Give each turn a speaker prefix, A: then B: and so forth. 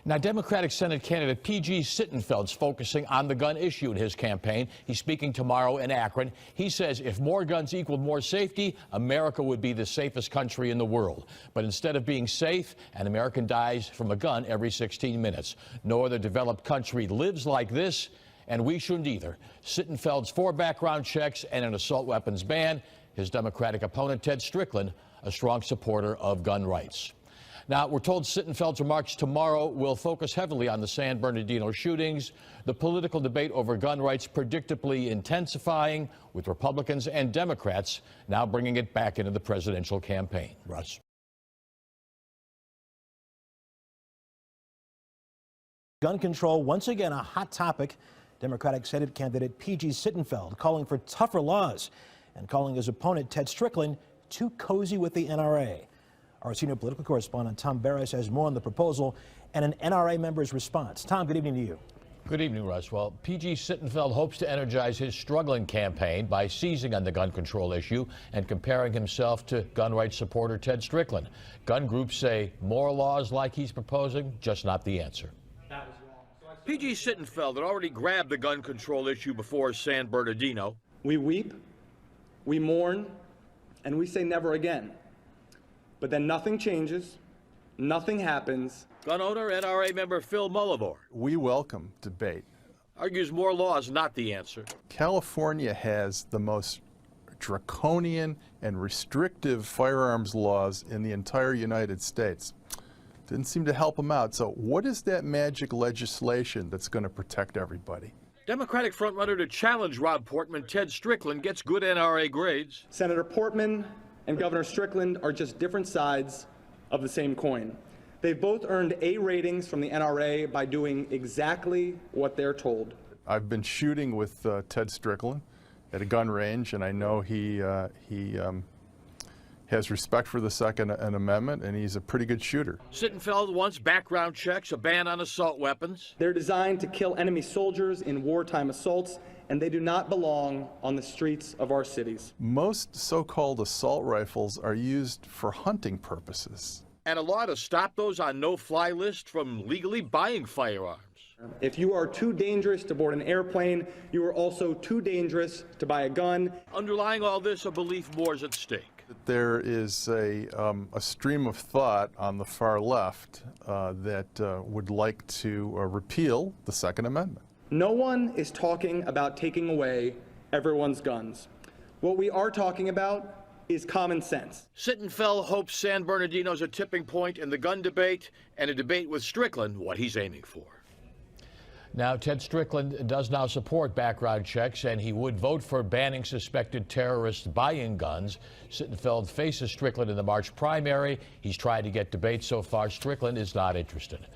A: Now, Democratic Senate candidate P.G. Sittenfeld's focusing on the gun issue in his campaign. He's speaking tomorrow in Akron. He says if more guns equaled more safety, America would be the safest country in the world. But instead of being safe, an American dies from a gun every 16 minutes. No other developed country lives like this, and we shouldn't either. Sittenfeld's 4 background checks and an assault weapons ban. His Democratic opponent, Ted Strickland, a strong supporter of gun rights. Now, we're told Sittenfeld's remarks tomorrow will focus heavily on the San Bernardino shootings, the political debate over gun rights predictably intensifying, with Republicans and Democrats now bringing it back into the presidential campaign. Russ.
B: Gun control, once again a hot topic. Democratic Senate candidate P.G. Sittenfeld calling for tougher laws and calling his opponent Ted Strickland too cozy with the NRA. Our senior political correspondent Tom Barris has more on the proposal and an NRA member's response. Tom, good evening to you.
A: Good evening, Russ. Well, P.G. Sittenfeld hopes to energize his struggling campaign by seizing on the gun control issue and comparing himself to gun rights supporter Ted Strickland. Gun groups say more laws like he's proposing, just not the answer. P.G. Sittenfeld had already grabbed the gun control issue before San Bernardino.
C: We weep, we mourn, and we say never again. But then nothing changes, nothing happens.
A: Gun owner, NRA member Phil Mullivore.
D: We welcome debate.
A: Argues more laws not the answer.
D: California has the most draconian and restrictive firearms laws in the entire United States. Didn't seem to help them out. So what is that magic legislation that's going to protect everybody?
A: Democratic frontrunner to challenge Rob Portman, Ted Strickland, gets good NRA grades.
C: Senator Portman and Governor Strickland are just different sides of the same coin. They've both earned A ratings from the NRA by doing exactly what they're told.
D: I've been shooting with Ted Strickland at a gun range, and I know he has respect for the Second Amendment, and he's a pretty good shooter.
A: Sittenfeld wants background checks, a ban on assault weapons.
C: They're designed to kill enemy soldiers in wartime assaults, and they do not belong on the streets of our cities.
D: Most so-called assault rifles are used for hunting purposes.
A: And a law to stop those on no-fly list from legally buying firearms.
C: If you are too dangerous to board an airplane, you are also too dangerous to buy a gun.
A: Underlying all this, a belief more is at stake.
D: There is a stream of thought on the far left that would like to repeal the Second Amendment.
C: No one is talking about taking away everyone's guns. What we are talking about is common sense.
A: Sittenfeld hopes San Bernardino's a tipping point in the gun debate, and a debate with Strickland what he's aiming for. Now, Ted Strickland does now support background checks, and he would vote for banning suspected terrorists buying guns. Sittenfeld faces Strickland in the March primary. He's tried to get debate so far. Strickland is not interested.